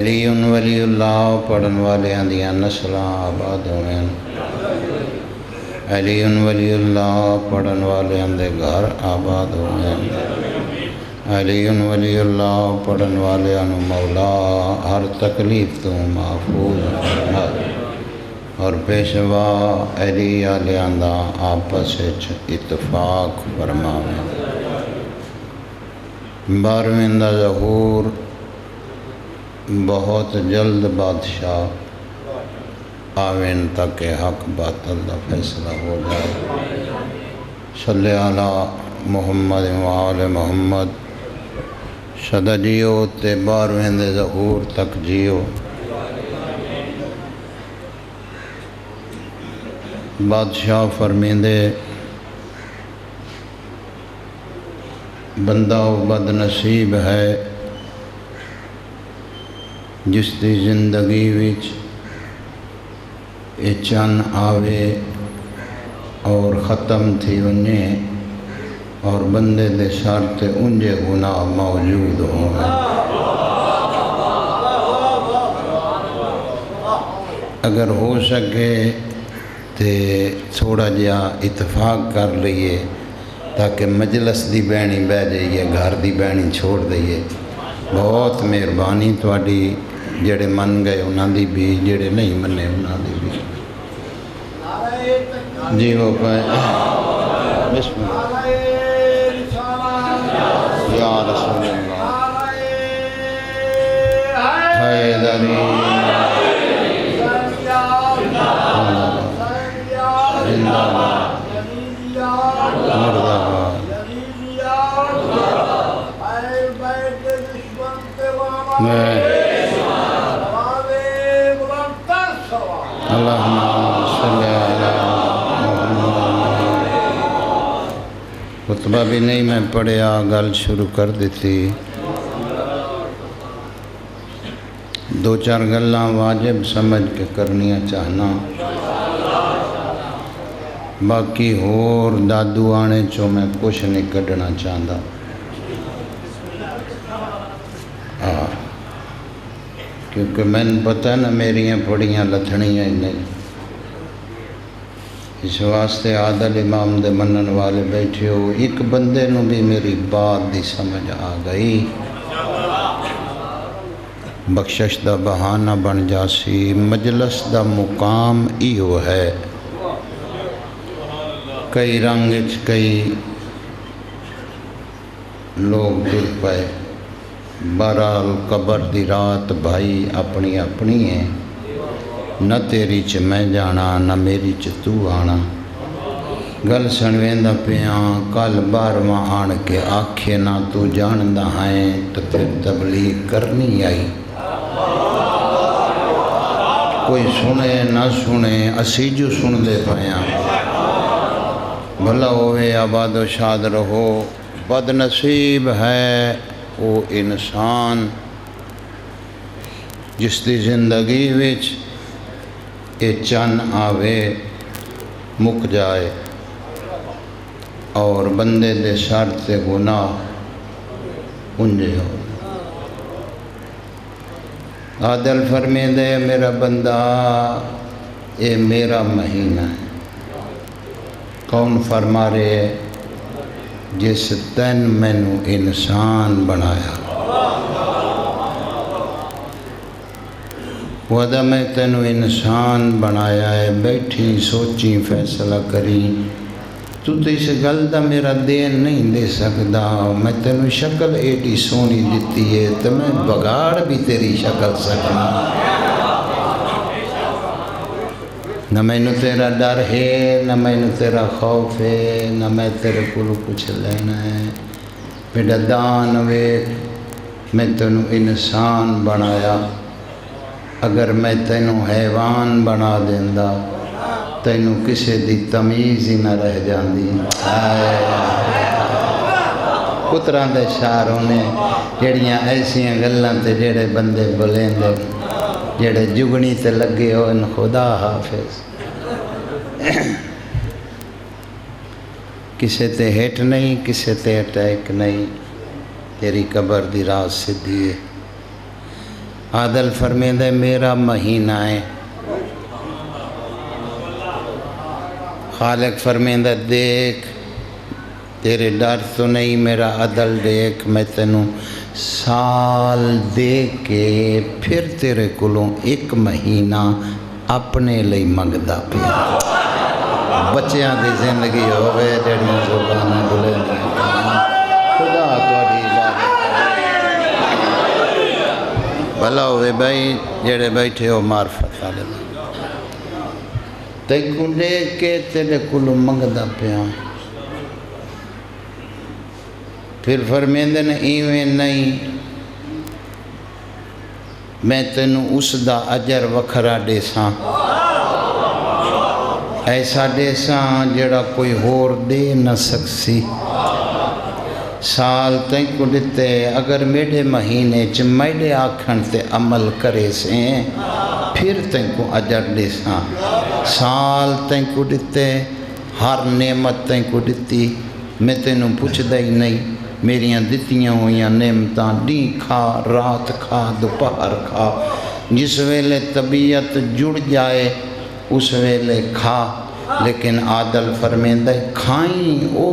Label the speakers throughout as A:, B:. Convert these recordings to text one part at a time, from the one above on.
A: علی ولی اللہ پڑھن والیاں دیاں نسلاں آباد ہوئیں۔ علی ولی اللہ پڑھن والیاں دے گھر آباد ہوئیں۔ علی ولی اللہ پڑھن والیاں نو مولا ہر تکلیف تو محفوظ فرمائے اور پیشوا علی آلیاں دا آپس وچ اتفاق فرماوے۔ 12ویں دا ظہور بہت جلد بادشاہ آوین تک حق باطل دا فیصلہ ہو جائے۔ صلی علی محمد و آل محمد۔ شدہ جیو تے 12ویں دے ظہور تک جیو۔ بادشاہ فرمیندے بندہ و بد نصیب ہے جس دی زندگی وچ اے چن آوے اور ختم تھی ونجے اور بندے دے سر تے انجے گناہ موجود ہوں۔ اگر ہو سکے تے تھوڑا جہا اتفاق کر لئیے تاکہ مجلس دی بینی بہ جائیے، گھر دی بینی چھوڑ دئیے۔ بہت مہربانی تواڈی، جڑے من گئے انہاں دی بھی، جڑے نہیں منے انہاں دی بھی۔ جی ہو پائے بسم اللہ یا رسول اللہ حیدری زندہ باد مردہ باد۔ اللہم صلی علی محمد۔ خطبہ بھی نہیں میں پڑھیا، گل شروع کر دیتی۔ دو چار گلاں واجب سمجھ کے کرنیاں چاہنا، باقی ہور دادو آنے چو میں کچھ نہیں کڈنا چاہتا۔ کیونکہ میں نے پتہ نا میریاں پڑیاں لتھنیاں ہی نہیں، اس واسطے عادل امام دے منن والے بیٹھے ہو۔ ایک بندے نو بھی میری بات دی سمجھ آ گئی، بخشش دا بہانہ بن جاسی۔ مجلس دا مقام ایو ہے، کئی رنگ کئی لوگ در پائے۔ بہرحال قبر دی رات بھائی اپنی اپنی ہے، نہ تیری چ میں جانا نہ میری چ تو آنا۔ گل سنویندہ پیاں کل 12واں آن کے آکھے نہ تو جاندہ ہیں تو پھر تبلیغ کرنی آئی۔ کوئی سنے نہ سنے اسی جو سن دے پیاں، بھلا ہوئے آباد و شاد رہو۔ بد نصیب ہے وہ انسان جس دی زندگی وچ اے چن آوے مک جائے اور بندے دے سر تے گناہ انجے ہو۔ عادل فرمیندے میرا بندہ اے میرا مہینہ ہے۔ کون فرما رہے جس تن مینو انسان بنایا، وعدہ میں تینو انسان بنایا ہے۔ بیٹھی سوچی فیصلہ کری، تو اس گل دا میرا دین نہیں دے سکدا۔ میں تینو شکل ایڈی سونی دیتی ہے تو میں بگاڑ بھی تیری شکل سکنا۔ نہ مینو تیرا ڈر ہے نہ مینو تیرا خوف ہے، نہ میں تیرے کولو کچھ لینا ہے۔ میرا دان ویکھ میں تینو انسان بنایا، اگر میں تینو حیوان بنا دیندا تینو کسے دی تمیز ہی نہ رہ جاندی۔ پتران دے شعروں نے جڑیاں ایسیاں گلاں تے جڑے بندے بولیندے، جڑے جگنی تے لگے ہو ان خدا حافظ۔ کسے تے ہیٹ نہیں، کسے تے اٹیک نہیں، تیری قبر دی راز سدھی ہے۔ عادل فرمیندہ میرا مہینہ ہے، خالق فرمیندہ دیکھ تیرے ڈر تو نہیں، میرا عدل دیکھ، میں تینوں سال دے کے پھر تیرے کولوں ایک مہینہ اپنے لئی منگدا پیا۔ بچیاں دی زندگی ہوئے جڑیاں زباناں بلندیاں خدا تواڈی بھلا ہوئے بھائی جڑے بیٹھے ہو معرفت والے تینکوں لے کے تیرے کولوں منگدا پیا۔ پھر فرمیندے نے ایویں نہیں، میں تینوں اس دا اجر وکھرا دیساں، ایسا دیساں جڑا کوئی ہور دے نہ سکسی۔ سال تینکوں دیتے اگر میرے مہینے چ میرے آکھن تے عمل کرے سے پھر تینکوں اجر دیساں۔ سال تینکوں دیتے ہر نعمت تینکوں دیتی، میں تینوں پوچھدا ہی نہیں، میریاں دتیاں ہویاں نعمتاں دن کھا رات کھا دوپہر کھا، جس ویلے طبیعت جڑ جائے اس ویلے کھا۔ لیکن عادل فرمیندہ کھائیں او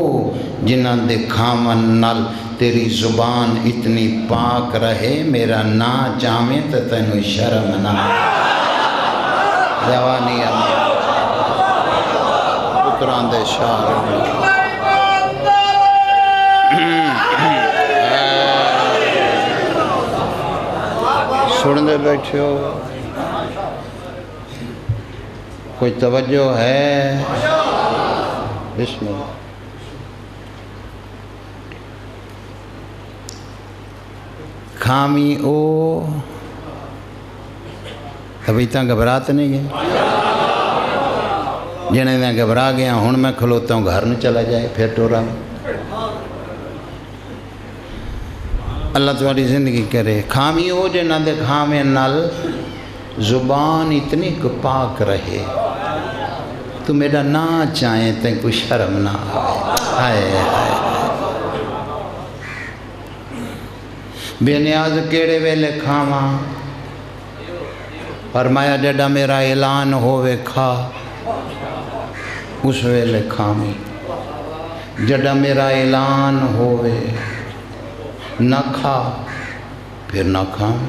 A: جنہاں دے کھاون نال تیری زبان اتنی پاک رہے، میرا نا چاہویں تے تینوں شرم نہ جوانی پتران دے شاہ سننے بیٹھے ہو، کوئی توجہ ہے؟ بسم اللہ۔ خامی او ابھی تک گھبراتے نہیں ہے، جنہیں میں گھبرا گیا ہوں میں کھلوتا ہوں گھر میں چلا جائے پھر ٹورا میں۔ اللہ تمہاری زندگی کرے۔ خامی ہو جنہ دے کھامے نل زبان اتنی کو پاک رہے، تو میرا نا چاہیں تے کوئی شرم نہ آئے۔ بے نیاز کیڑے ویلے کھاما، فرمایا جڑا میرا اعلان ہوئے کھا، اس ویلے کھامی۔ جڑا میرا اعلان ہوئے نہ کھا پھر نہ کھاؤں۔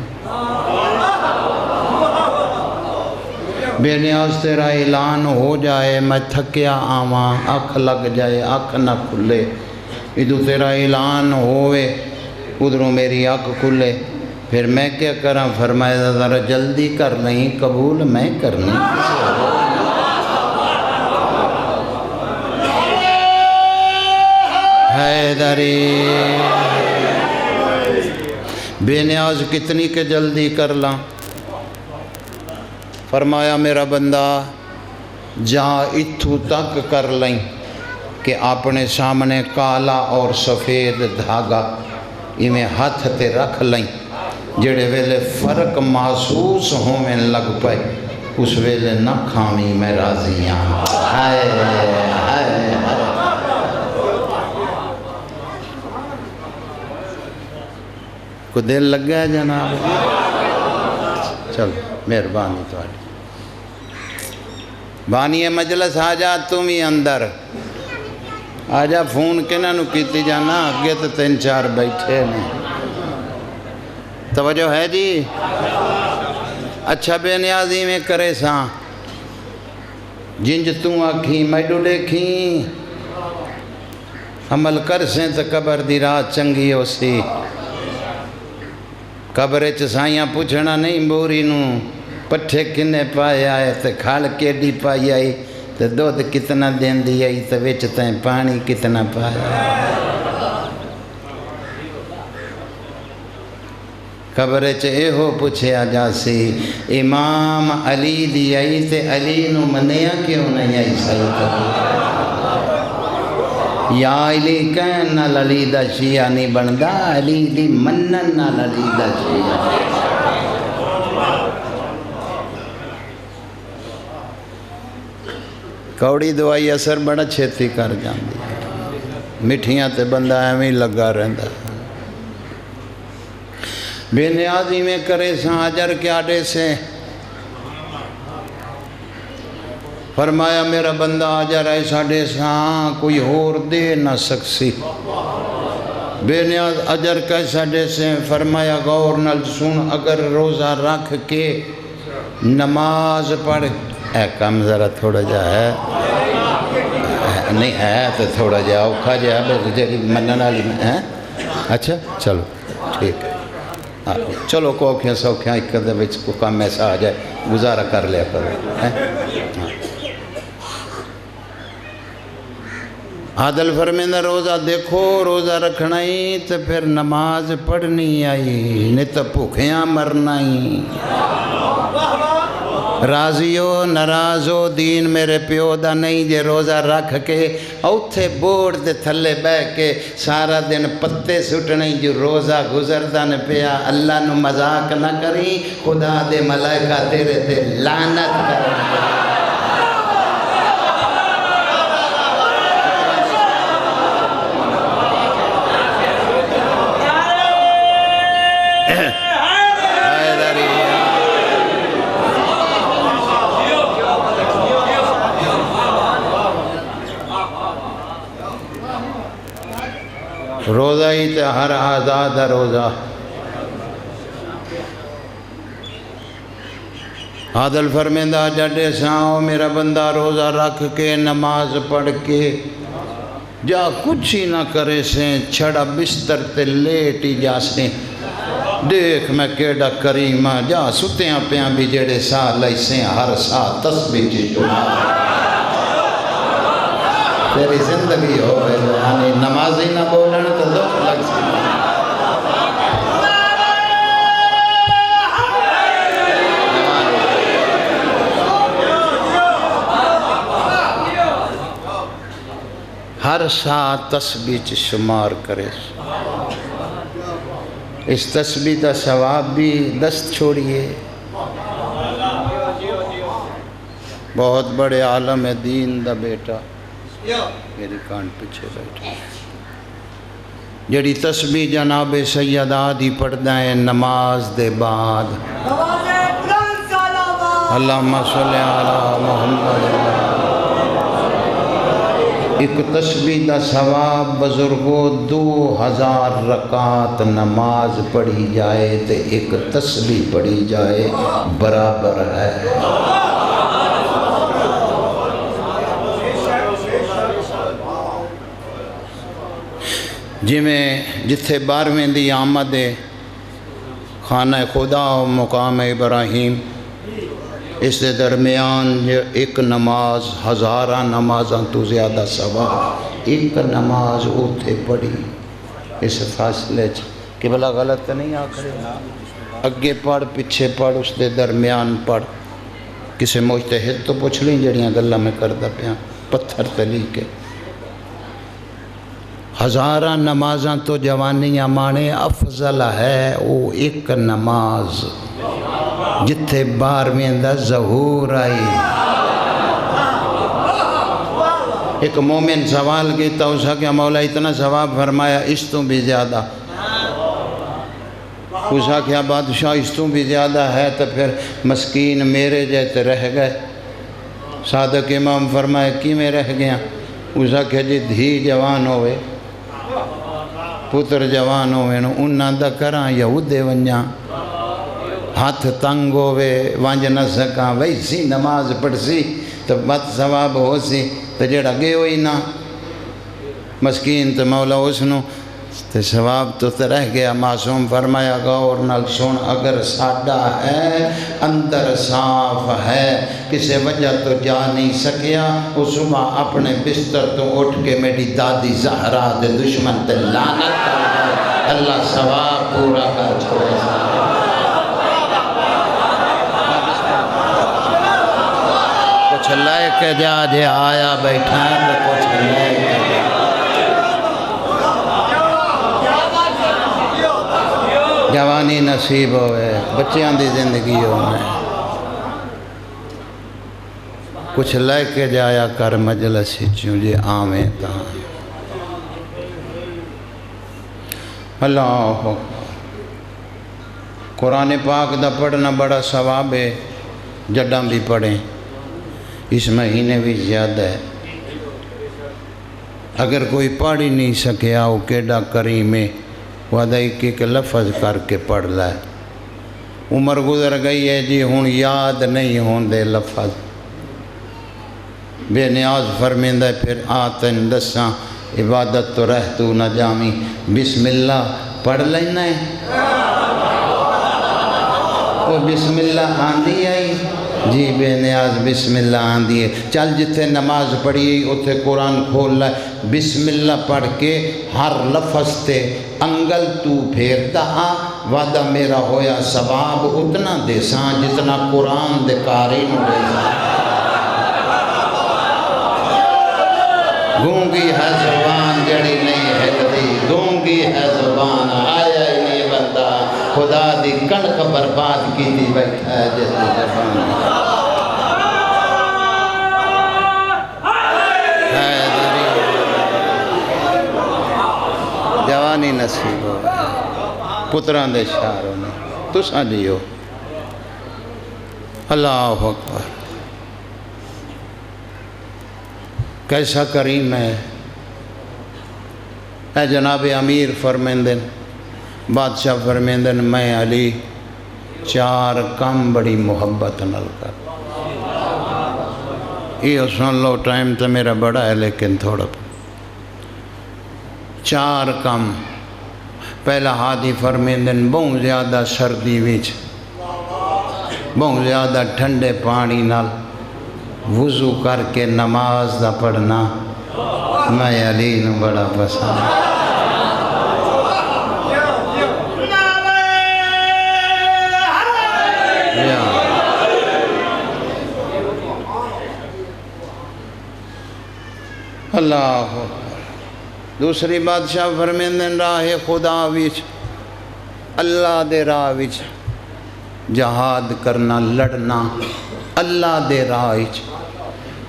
A: بے نیاز تیرا اعلان ہو جائے میں تھکیا آواں، آنکھ لگ جائے آنکھ نہ کھلے، ادھو تیرا اعلان ہوئے ادھروں میری آنکھ کھلے، پھر میں کیا کراں؟ فرمایا ذرا جلدی کر نہیں، قبول میں کرنی۔ حیدری بے نیاز کتنی کہ جلدی کر لاں؟ فرمایا میرا بندہ جا اتھو تک کر لیں کہ اپنے سامنے کالا اور سفید دھاگا ایویں ہاتھ تے رکھ لیں، جڑے ویلے فرق محسوس ہونے لگ پائے اس ویلے نہ کھامی میں راضی ہاں۔ ہائے ہائے کو دل لگ گیا جناب؟ چلو مہربانی تمہاری بانی مجلس آجا تم ہی اندر آجا، فون کنہ نو کیتی جانا اگے تو 3-4 بیٹھے نہیں۔ توجہ ہے جی؟ اچھا بے نیازی میں کرے ساں جنج توں آکھیں میڈو دیکھیں، عمل کر سیں تو قبر دی رات چنگی ہو سی۔ قبرے چسائیاں پوچھنا نہیں بوری نو پٹھے کنے پائے آئے تے کھال کیڈی پائی آئی تے دودھ کتنا دین دی آئی تے وچ تیں پانی کتنا پایا۔ قبرے چ اے ہو پوچھیا جاسی امام علی دی آئی تے علی نو منیا کیوں نہیں آئی صحیح؟ یا علی کہن نال علی دا شیعہ نہیں بندا، علی دی منن نال علی دا شیعہ۔ کوڑی دوائی اثر بڑا چھیتی کر جاندی، مٹھیاں تے بندہ ایویں لگا رہندا۔ بے نیازی میں کرے ساں اجر کیا دے سے فرمایا میرا بندہ اجر ایسا دے ساں کوئی اور دے نہ سکسی بے نیاز اجر کیسا دے سے فرمایا غور نال سن اگر روزہ رکھ کے نماز پڑھ اے کم ذرا تھوڑا جا ہے نہیں ہے تو تھوڑا جا اوکھا جا جی منن والی ہے اچھا چلو ٹھیک ہے چلو کوکھیاں سوکھیاں ایک دے وچ کو کام ایسا آ جائے گزارا کر لیا کرو عادل فرمیندہ روزہ دیکھو روزہ رکھنا ہی تو پھر نماز پڑھنی آئی نہیں تو بھوکیاں مرنا ہی راضیو ناراضو دین میرے پیو دا نہیں جے روزہ رکھ کے اوتھے بورڈ دے تھلے بہ کے سارا دن پتے سٹنے جو روزہ گزردہ نہ پیا اللہ نو مذاق نہ کری خدا دے ملائکہ تیرے تے لعنت کریں روزہ ہی تے ہر آزاد روزہ عادل فرمیندہ جڑے ساؤ میرا بندہ روزہ رکھ کے نماز پڑھ کے جا کچھ ہی نہ کرے سے چھڑا بستر تے لیٹ ہی جا سے دیکھ میں کیڑا کریمہ جا ستیاں پیاں بھی جڑے سا لائسیں ہر سا تسبیح چی شمار تیری زندگی ہو یعنی نمازی نہ بولن تو دکھ لگ سکتا ہر ساتھ تسبیح شمار کرے اس تسبیح دا ثواب بھی دست چھوڑیے بہت بڑے عالم دین دا بیٹا میری کان پیچھے بیٹھا جڑی تسبیح جناب سیدہ دی پڑھدا ہے نماز دے بعد اللہم صلی علی محمد ایک تسبیح دا ثواب بزرگو 2000 رکعت نماز پڑھی جائے تے ایک تسبیح پڑھی جائے برابر ہے جی میں جتھے 12ویں دی آمد خانہ خدا و مقام ابراہیم اس دے درمیان ایک نماز ہزارہ نمازاں تو زیادہ ثواب ایک نماز اوتھے پڑھی اس فاصلے کہ بلا غلط تو نہیں آکھرے اگے پڑھ پیچھے پڑھ اس دے درمیان پڑھ کسے مجتہد تو پوچھ لیں جڑیاں گلہ میں کردہ پیاں پتھر تلی کے ہزارہ نمازاں تو جوانیاں مانے افضل ہے وہ ایک نماز جتھے 12ویں دا ظہور آئی ایک مومن سوال کیتا اسا کہ مولا اتنا ثواب فرمایا اس تو بھی زیادہ اسا کہ بادشاہ اس تو بھی زیادہ ہے تو پھر مسکین میرے جیتے رہ گئے صادق امام فرمائے کی میں رہ گیا اسا کہ جی دھی جوان ہوئے پتر جوان ہوئے انہاں دا کراں یہودے ونجاں ہاتھ تنگ ہوئے وانج نہ سکاں ویسی نماز پڑھ سی تو بد ثواب ہو سی تو جڑا گئے ہوئی نہ مسکین تو مولا اسنو تو ثواب تو رہ گیا معصوم فرمایا غور نال سن اگر ساڈا ہے اندر صاف ہے کسے وجہ تو جا نہیں سکیا اس صبح اپنے بستر تو اٹھ کے میری دادی زہرا دے دشمن تے لعنت کر اللہ ثواب پورا کر چھوڑے کچھ لے کے جا جے آیا بیٹھا ہے تو کچھ لے کے جا جوانی نصیب ہوئے بچیاں دی زندگی ہوئے کچھ لے کے جایا کر مجلس چوں جے آمیں تاں اللہ قرآن پاک دا پڑھنا بڑا ثواب ہے، جڈاں بھی پڑھیں، اس مہینے بھی زیادہ ہے۔ اگر کوئی پڑھ ہی نہیں سکیا وہ کیڈا کریم ہے، وعدہ ایک لفظ کر کے پڑھ لائے۔ عمر گزر گئی ہے جی، ہوں یاد نہیں ہوندے لفظ۔ بے نیاز فرمیندہ ہے پھر آتن دساں عبادت تو رہ تو نہ جامی، بسم اللہ پڑھ لینا ہے۔ وہ بسم اللہ آندھی آئی جی، بے نیاز بسم اللہ آندھی ہے۔ چل جتھے نماز پڑھی اتھے قرآن کھول لائے، بسم اللہ پڑھ کے ہر لفظ تے انگل تو پھیرتا ہاں، وعدہ میرا ہویا ثواب اتنا دے ساں جتنا قرآن دے قاری نو دے ساں۔ گونگی ہے زبان جڑی نہیں ہلدی، گونگی ہے زبان آیا ہی نہیں بندہ، خدا دی کڑک برباد کی دی بیٹھا ہے جس دی زبان جوانی نصیب ہو پتران دے شہروں نے تساں دیو۔ اللہ اکبر، کیسا کریم ہے۔ اے جناب امیر فرمیندن، بادشاہ فرمیندن، میں علی 4 کام بڑی محبت نل کر۔ یہ سن لو، ٹائم تو میرا بڑا ہے لیکن تھوڑا 4 کام۔ پہلا ہادی فرمیندن، بہت زیادہ سردی وچ بہت زیادہ ٹھنڈے پانی نال وضو کر کے نماز دا پڑھنا میں علی نو بڑا پسند۔ اللہ اکبر۔ دوسری بادشاہ فرمیندن، راہ خدا وچ اللہ دے راہ وچ جہاد کرنا، لڑنا اللہ دے راہ وچ۔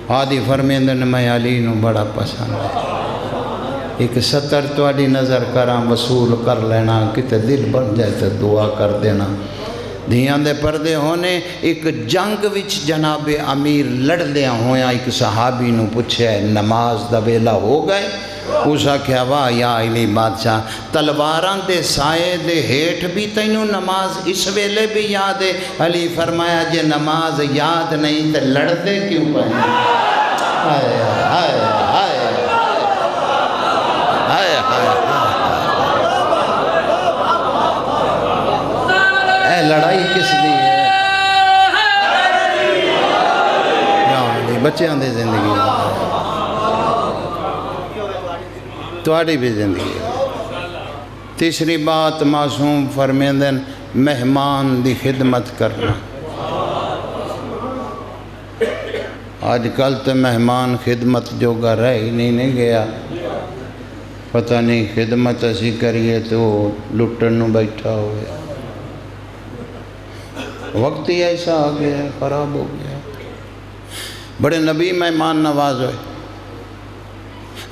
A: ہادی فرمیندن، میں علی نو بڑا پسند ہے۔ ایک 70 تواڈی نظر کراں وصول کر لینا، کتے دل بن جائے تو دعا کر دینا۔ دھیاں دے پردے ہونے، ایک جنگ وچ جناب امیر لڑ لیا ہویا، ایک صحابی نو پوچھے نماز دا ویلا ہو گئے؟ اس آکھیا واہ یا علی بادشاہ، تلواراں دے سائے دے ہیٹھ بھی تینوں نماز اس ویلے بھی یاد ہے؟ علی فرمایا جے نماز یاد نہیں تے لڑتے کیوں پہنے؟ آئے آئے آئے آئے آئے اے لڑائی کس دی ہے؟ یا علی بچے آندے زندگی تواڈی بھی زندگی ہے۔ تیسری بات معصوم فرمیندن، مہمان دی خدمت کرنا۔ آج کل تو مہمان خدمت جو گا رہ ہی نہیں گیا، پتہ نہیں خدمت اسی کریے تو لٹن نو بیٹھا ہوئے۔ وقت ہی ایسا آ گیا، خراب ہو گیا۔ بڑے نبی مہمان نواز ہوئے،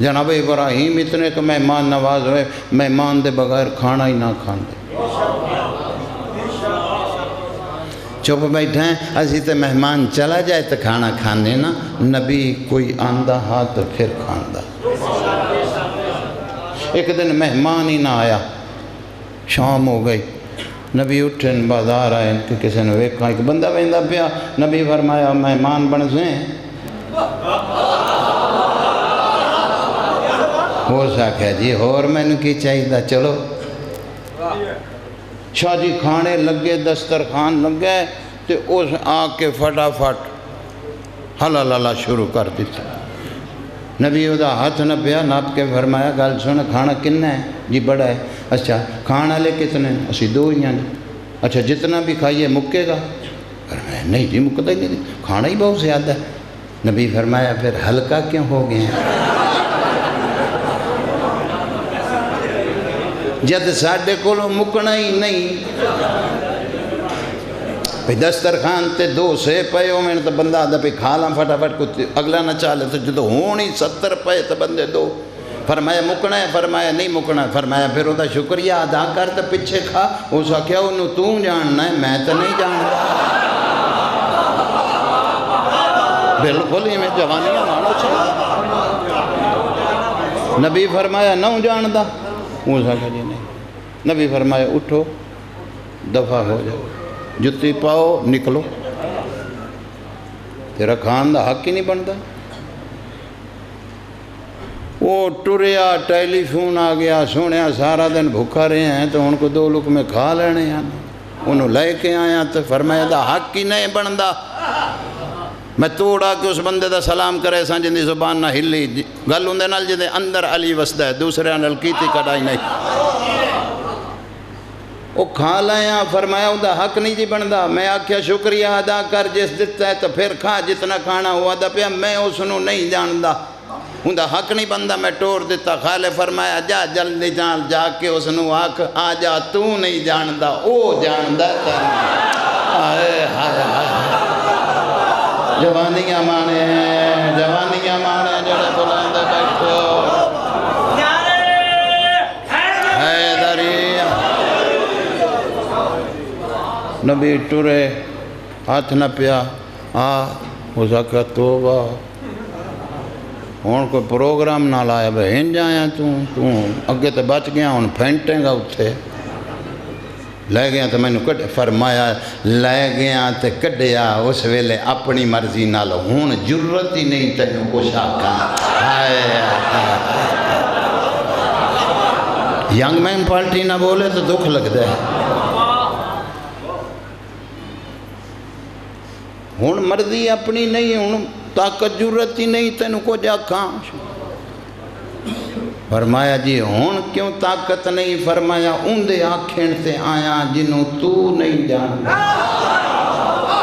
A: جناب ابراہیم اتنے کہ مہمان نواز ہوئے، مہمان دے بغیر کھانا ہی نہ کھاندے۔ چپ بیٹھے ہیں، اسی تے مہمان چلا جائے تو کھانا کھانے نا، نبی کوئی آندہ ہاں تو پھر کھاندہ۔ ایک دن مہمان ہی نہ آیا، شام ہو گئی، نبی اٹھن بازار آئے کہ کسی نے ویکھا ایک بندہ ویندہ پیا، نبی فرمایا مہمان بن سیں۔ وہ ساکھا جی اور میں نے کی چاہیے چلو۔ شاہ جی کھانے لگے، دسترخوان لگے، تو اس آ کے فٹافٹ حلال شروع کر دیتا۔ نبی دا ہاتھ نہ پیا، ناپ کے فرمایا گل سن کھانا کنا ہے؟ جی بڑا ہے۔ اچھا کھانا لے کتنے؟ اسی 2 ہی ہیں۔ اچھا جتنا بھی کھائیے مکے گا؟ فرمایا نہیں جی مکتا ہی نہیں، کھانا ہی بہت زیادہ ہے۔ نبی فرمایا پھر ہلکا کیوں ہو گئے ہیں؟ جد ساڑھے کولوں مکنا ہی نہیں۔ بھئی دسترخوان تے 2 سے پے ہو میں تو بندہ آدھا پہ کھا لاں فٹافٹ کو اگلا نہ چالے تو جدو ہونی 70 پے تو بندے 2 فرمایا مکنا ہے؟ فرمایا نہیں مکنا. فرمایا پھر وہ شکریہ ادا کر تو پیچھے کھا. اس آخیا انہوں تو جاننا ہے میں تو نہیں جانتا. بالکل ہی میں جوانیاں مانو چاہیے. نبی فرمایا نہ جاندا. اس آخیا جی نہیں. نبی فرمایا اٹھو دفع ہو جاؤ جتی پاؤ نکلو. تیرا کھان دا حق ہی نہیں بنتا. وہ ٹریا ٹیلی فون آ گیا سنیا سارا دن بھوکا رہے ہیں تو ان کو 2 لقمے کھا لینے ہیں. انہوں لے کے آیا تو فرمایا دا حق ہی نہیں بنتا. میں توڑا کہ اس بندے دا سلام کرے سان جن دی زبان نہ ہلی گل اندے نال جدے اندر علی وسدا ہے دوسرے نال کیتی کڑائی نہیں. وہ کھا لیا. فرمایا وہ حق نہیں جی بنتا. میں آخیا شکریہ ادا کر جس دیتا ہے تو پھر کھا جتنا کھانا ہوا دا پیا. میں اس نو نہیں جاندا. اندہ حق نہیں بنتا. میں ٹور دیتا. خالے فرمایا جا جلدی جا کے اس نو آکھ آ جا تو نہیں جاندا او جاندا تینوں. ہائے ہائے ہائے جوانیاں مانے جوانیاں مانے جڑے بلندے بیٹھو. نبی ٹرے ہاتھ نہ پیا. اس آخیا توبہ ہوں کوئی پروگرام نہ لایا بھائی ہن جایا تو اگے تو بچ گیا ہوں پھینٹیں گا اتنے. لے گیا تو مینوں کڈ. فرمایا لے گیا تو کڈیا اس ویلے اپنی مرضی نال. ہوں جرت ہی نہیں تینوں کچھ آکھاں. ینگ مین پارٹی نہ بولے تو دکھ لگتا ہے. ہوں مرضی اپنی نہیں. ہوں طاقت جرت ہی نہیں تینوں کچھ آکھاں. فرمایا جی ہوں کیوں طاقت نہیں؟ فرمایا اندے آکھن سے آیا جنوں تو نہیں جانتا.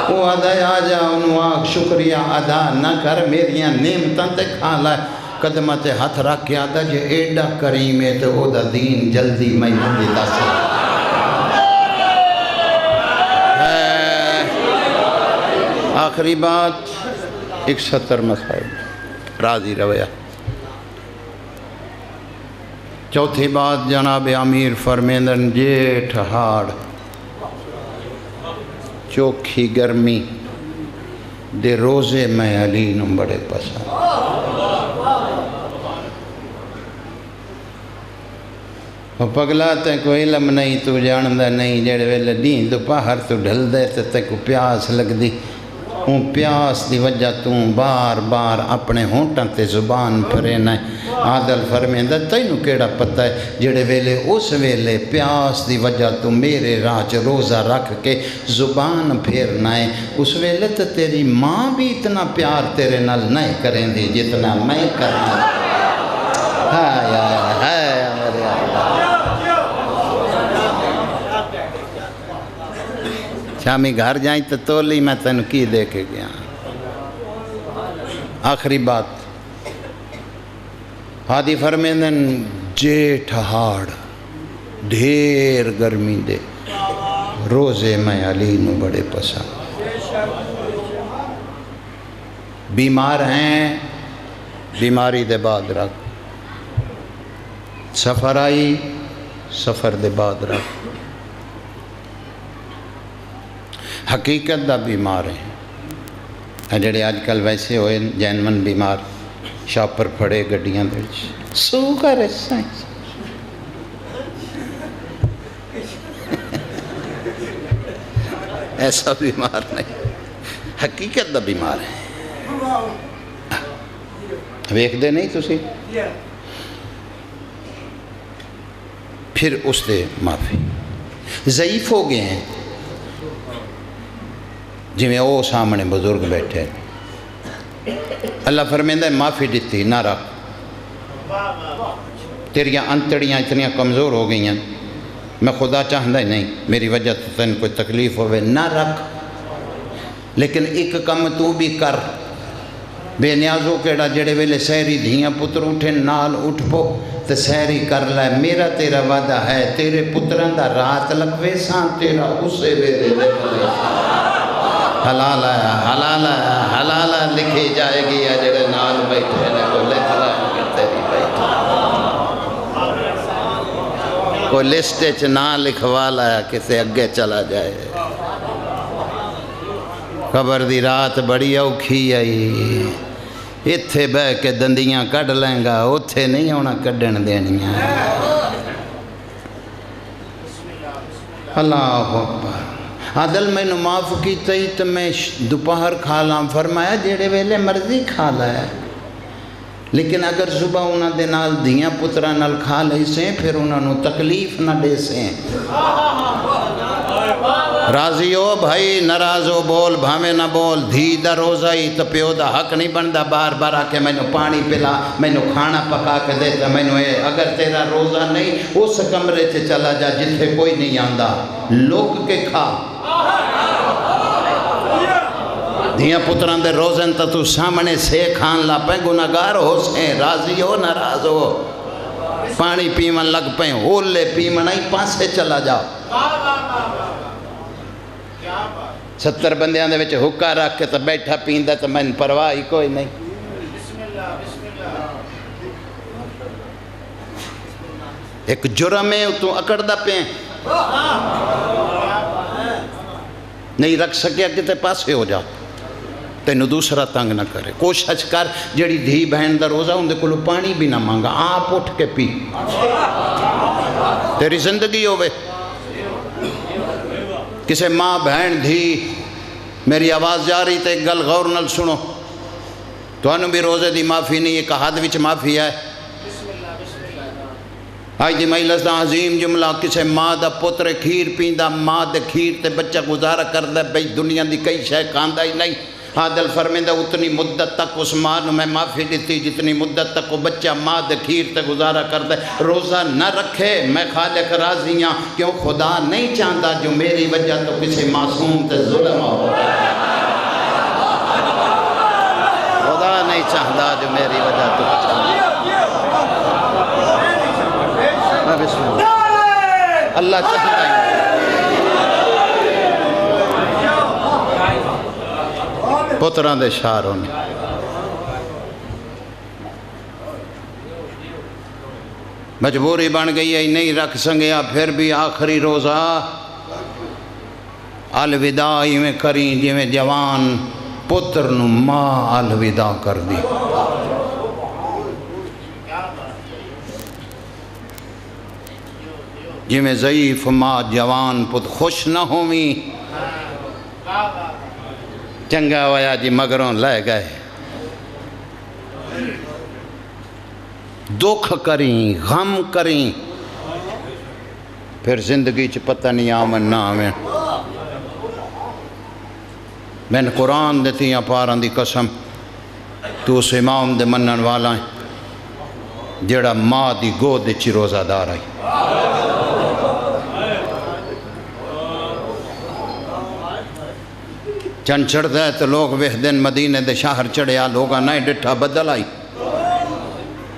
A: وہ ادا آ جا انہوں آکھ شکریہ ادا نہ کر میریاں نعمتاں تے کھا لائے. قدمہ تے ہاتھ رکھ کے آدھا جے ایڈا کریم ہے تو او دا دین جلدی میں نہیں دس. آخری بات 71 مسائل راضی رویہ. چوتھی بات جناب امیر فرمیندن جیٹھ ہاڑ چوکھی گرمی دے روزے میں علی نو بڑے پسند. وہ پگلا تے کوئی علم نہیں تو جاندہ نہیں. جڑے ویلے دین دوپہر تو ڈھل دے تے کو پیاس لگ دی. اون پیاس دی وجہ تو بار بار اپنے ہونٹاں تے زبان پھرینا ہے. عادل فرمیندہ تینوں کیڑا پتہ ہے جڑے ویلے اس ویلے پیاس دی وجہ تو میرے راج روزہ رکھ کے زبان پھیرنا ہے. اس ویلے تو تیری ماں بھی اتنا پیار تیرے نال نہیں کریں دی جتنا میں کرنا. ہائے ہائے ہائے میرے اللہ. شامی گھر جائیں تو تولی میں تینوں کی دے کے گیا. آخری بات ہادی فرمیندن جیٹھ ہاڑ ڈھیر گرمی دے روزے میں علی نو بڑے پسند. بیمار ہیں بیماری دے بعد رکھ. سفر آئی سفر دے بعد رکھ. حقیقت دا بیمار ہیں جڑے آج کل ویسے ہوئے جینون بیمار شاپر پھڑے گڈیاں دے سوگر سائنس ایسا بیمار نہیں. حقیقت دا بیمار ہے. ویکھ دے نہیں تسی پھر اس دے معافی. ضعیف ہو گئے ہیں جی میں وہ سامنے بزرگ بیٹھے. اللہ فرمیندہ ہے معافی دیتی نہ رکھ. تیریاں انتڑیاں اتنی کمزور ہو گئی ہیں میں خدا چاہتا ہی نہیں میری وجہ سے تین کوئی تکلیف ہوئے نہ رکھ. لیکن ایک کم تو بھی کر. بے نیازوں کیڑا جڑے ویلے سہری دھیاں پتر اٹھے نال اٹھ پو تو سہری کر لائے. میرا تیرا وعدہ ہے تیرے پتران دا رات لگوے سان تیرا اسے ویلے لگوے. حلال آیا حلال آیا حلال لکھی جائے گی. جڑے نال بیٹھے نے کو لکھ لائیں گے تیری بیٹھے. کوئی لسٹ چ نہ لکھوا لایا کسے اگے چلا جائے قبر دی رات بڑی اوکھی آئی اتھے بہ کے دندیاں کڈ لیں گا اتھے نہیں ہونا کڈن دینیاں اللہ اکبر عادل میں نو معاف کیتا ہی تو میں دوپہر کھا لاں فرمایا جیڑے ویلے مرضی کھا لائے لیکن اگر صبح انہاں دے نال دیاں پترہ نال کھا لئی سے پھر انہاں نو تکلیف نہ دے سے راضی ہو بھائی ناراض ہو بول بھامے نہ بول دھی دا روزہ ہی تو پیو دا حق نہیں بندا بار بار آ کے میں نو پانی پلا میں نو کھانا پکا کے دیتا میں نو اگر تیرا روزہ نہیں اس کمرے سے چلا جا جتھے کوئی نہیں آندا لوگ کے کھا دھیاں پتران دے روزن تا تو سامنے سے کھان لا پہ گناہگار ہو سے راضی ہو ناراض ہو پانی پیمن لگ پہ اولے پیمن آئی پاسے چلا جاؤ 70 بندیاں دے وچ حکا رکھ کے تو بیٹھا پیندہ تو میں پرواہی کوئی نہیں ایک جرم ہے تو اکڑ پہ نہیں رکھ سکیا کتے پاسے ہو جاؤ تینو دوسرا تنگ نہ کرے کوشش کر جڑی دھی بہن دا روزہ ان دے کلو پانی بھی نہ مانگا آپ اٹھ کے پی تیری زندگی ہوئے کسے ماں بہن دھی میری آواز جا رہی تے گل غور نل سنو تو انہوں بھی روزے دی معافی نہیں ایک حد وچ معافی ہے آج دی مجلس دا عظیم جملہ کسے ماں دا پتر کھیر پیندہ ماں دے کھیر تے بچہ گزارا کردہ بھئی دنیا دی کئی شے کھاندہ ہی نہیں عادل فرمیندہ اتنی مدت تک اس ماں نو میں معافی دیتی جتنی مدت تک وہ بچہ ماں دے کھیر تے گزارا کردہ روزہ نہ رکھے میں خالق راضیاں کیوں خدا نہیں چاہتا جو میری وجہ تو کسی معصوم تے ظلم ہو خدا نہیں چاہتا جو میری وجہ تو اللہ چاہتا ہے پتران دے شاروں نے مجبوری بن گئی ہے نہیں رکھ سنگیا پھر بھی آخری روزہ الوداع میں کریں جی میں جوان پتر نو ماں الوداع کر دی جی میں ضعیف ماں جوان پت خوش نہ ہوئی چنگا ہویا جی مگروں لے گئے دکھ کریں غم کریں پھر زندگی چ پتہ نہیں آمن نہ آمن میں نے قرآن دیتی ہیں پاران دی قسم تو اس امام دے منن والا ہے جڑا ماں دی گود چی روزہ دار آئی چند چڑھتا ہے تو لوگ وہ دن مدینے دے شہر چڑھیا لوگاں نہ ڈٹھا بدل آئی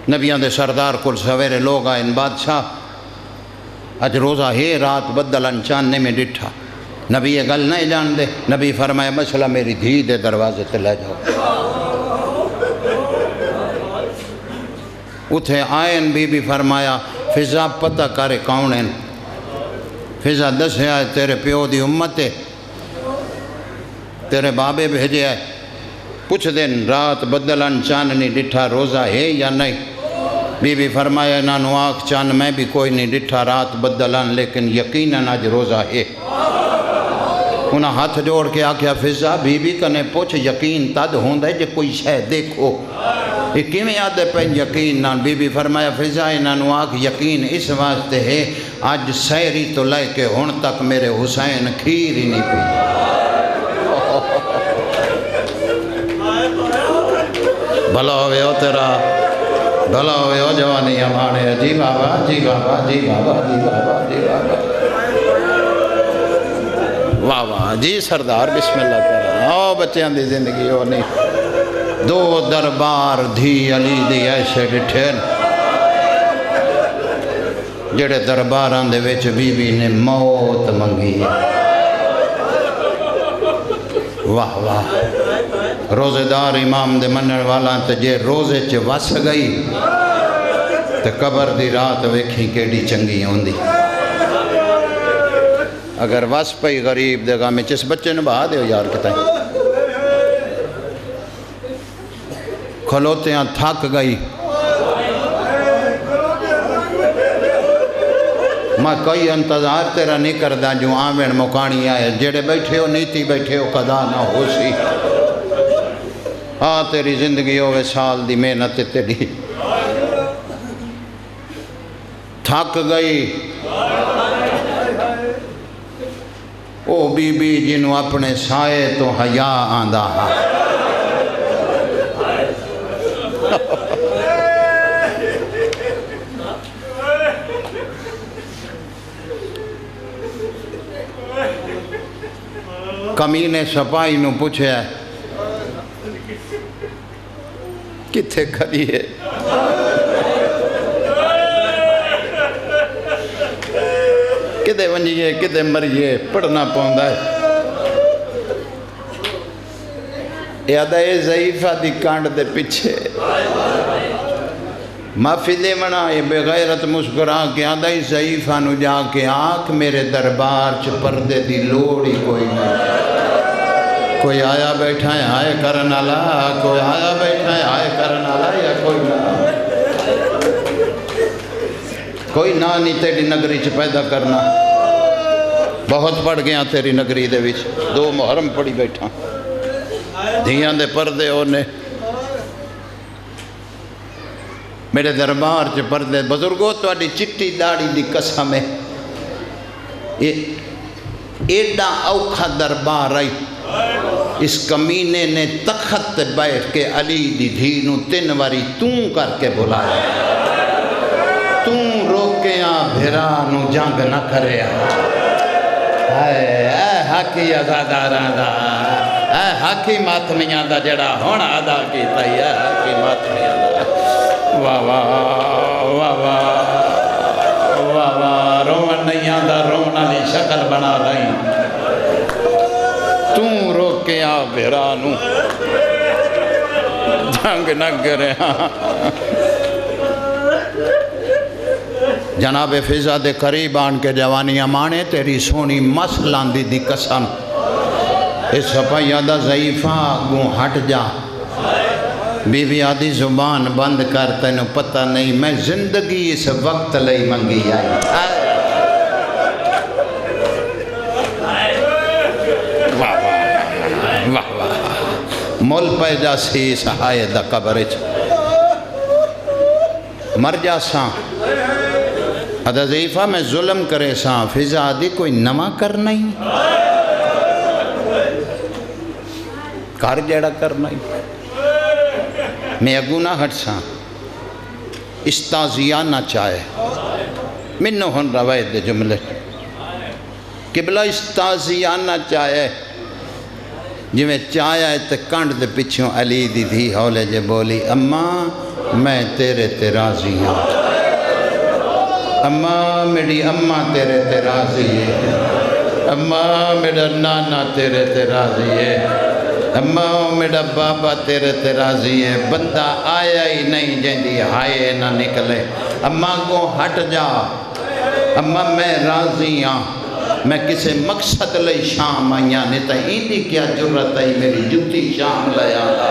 A: نبیاں دے سردار کل سویرے لوگ آئے بادشاہ اج روزہ ہے رات بدلن چاننے میں ڈٹھا نبی یہ گل نہیں جان دے نبی فرمایا مسئلہ میری دھی دے دروازے تے لے جاؤ اتھے آئین بی فرمایا فضا پتہ کرے کونین فضا دسے آئے تیرے پیو دی امت ہے تیرے بابے بھیجے آئے پوچھ دن رات بدلن چاننی ڈٹھا روزہ ہے یا نہیں بی فرمایا نانو آنکھ چان میں بھی کوئی نہیں ڈٹھا رات بدلن لیکن یقیناً آج روزہ ہے انہاں ہاتھ جوڑ کے آکھیا فضا بی کنے پوچھ یقین تد ہوندہ ہے جے کوئی شے دیکھو یہ کیویں آدھے پہ یقین نان بی فرمایا فضا نانو آنکھ یقین اس واسطے ہے آج سیری تو لے کے ہون تک میرے حسین کھیر ہی نہیں پی بھلا ہوئے ہو تیرا بھلا ہوئے ہو جوانی ہمارے جی بابا جی بابا جی بابا جی بابا جی بابا واہ واہ جی سردار بسم اللہ تیرا آؤ بچیاں دی زندگی ہو نہیں دو دربار دھی علی دی ایسے ڈٹھین جڑے درباران دے وچ بی نے موت منگی واہ واہ روزے دار امام دے منن والا تے جے روزے چ وس گئی تے قبر دی رات ویکھی کیڑی چنگی ہوندی اگر وس پئی غریب دے غم اس بچے نو بہا دیو یار کتائیں کھلوتے ہیں تھک گئی میں کوئی انتظار تیرا نہیں کردہ جو آمین مکانی آئے جڑے بیٹھے ہو نیتی بیٹھے ہو قضا نہ ہو سی تیری زندگی ہوئے سال دی محنت تیری تھک گئی او بی بی جنہوں اپنے سائے تو حیا آندہ ہاں کمینے سپاہی نو پوچھے ہے کتھے کھڑی ہے کدے ونجیے کدے مریے پڑھنا پوندا ہے یادہ ضعیفہ دی کانڈ دے پیچھے معافی دے منا یہ بے غیرت مسکران کے آدھا ضعیفہ نو جا کے آنکھ میرے دربار چ پردے دی لوڑی کوئی نہیں کوئی آیا بیٹھا ہے آئے کرن اللہ کوئی آیا بیٹھا ہے آئے کرن اللہ یا کوئی نہ کوئی نہ نہیں تیری نگری چ پیدا کرنا بہت پڑھ گیا تیری نگری دے وچ 2 محرم پڑھی بیٹھا دھیاں دے پردے ہونے میرے دربار چ پردے بزرگوں تواڈی چٹی داڑھی دی قسم ہے ایڈا اوکھا دربار آئی اس کمینے نے تخت بیٹھ کے علی دی دھی نو 3 واری توں کر کے بلایا توں روکیاں بھرا نو جنگ نہ کرے اے حقی ازاداراں دا اے حقی ماتمیاں دا جڑا ہونا ادا کیتا ہے اے حقی ماتمیاں دا واہ واہ واہ واہ واہ رومن نہیں آندا رومن علی شکل بنا لائیں توں روکے آ بھرانو جنگ نہ کرے جناب فضا دے قریب آن کے جوانیاں مانے تیری سونی مسلاندی دی قسم اس سپاہیہ دا ضعیفہ گوں ہٹ جا بی بی آدھی زبان بند کر تینو پتہ نہیں میں زندگی اس وقت لئی منگی آئی مول پہ جا سی سہائے دا قبرچ مر جا ساں ادا ضعیفہ میں ظلم کرے ساں فضا آدھی کوئی نما کر نہیں کار جیڑا کر نہیں میں اگو نہ ہٹ ساں استازیانہ چاہے منو ہن روایت دے جملے قبلہ استازیانہ چاہے جو میں چاہیا تے کنڈ دے پچھوں علی دی دھی ہولے جے بولی اماں میں تیرے تے راضی ہوں اماں میری اماں تیرے تے راضی ہے اماں میرا نانا تیرے تے راضی ہے اماں میرا بابا تیرے تے راضی ہے بندہ آیا ہی نہیں جیندی ہائے نہ نکلے اماں کو ہٹ جا اماں میں راضی ہاں میں کسے مقصد لئی شام آئیاں نہیں تا ہی کیا جرت آئی میری جتی شام لے آتا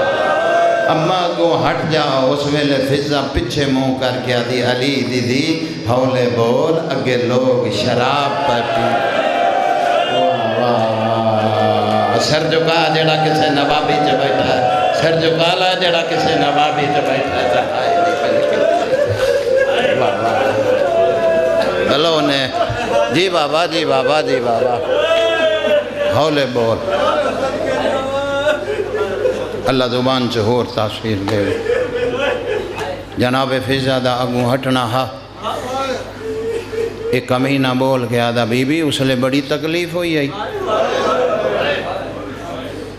A: اماں کو ہٹ جا اس ویلے فضا پچھے منہ کر کے آدھی علی دیدی ہولے بول اگے لوگ شراب پر پی سر جھکا جڑا کسے نوابی چ بیٹھا ہے سر جھکا لا جڑا کسے نوابی چ بیٹھا ہے تہائے نہیں پہلے واہ واہ ہلو نے جی بابا جی بابا جی بابا ہولے بول اللہ زبان سے ہور تاثیر دے جناب فضا دا اگوں ہٹنا ہا ایک کمینہ بول کے آدھا بی بی اس لئے بڑی تکلیف ہوئی آئی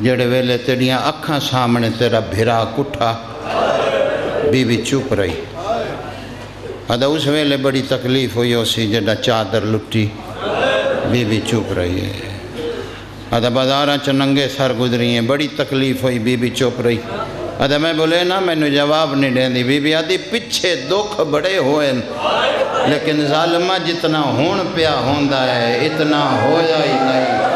A: جڑے ویلے تیریاں اکھاں سامنے تیرا بھرا کٹھا بی بی چپ رہی آدھا اس ویلے بڑی تکلیف ہوئی اسی جڑا چادر لٹی بی بی چپ رہی ہے آدھا بازاراں چننگے سر گزری ہیں بڑی تکلیف ہوئی بی بی چپ رہی آدھا میں بولے نا میں نے جواب نہیں دیں دی بی بی آدھی پچھے دکھ بڑے ہوئے لیکن ظالمہ جتنا ہون پیا ہوندا ہے اتنا ہویا ہی نہیں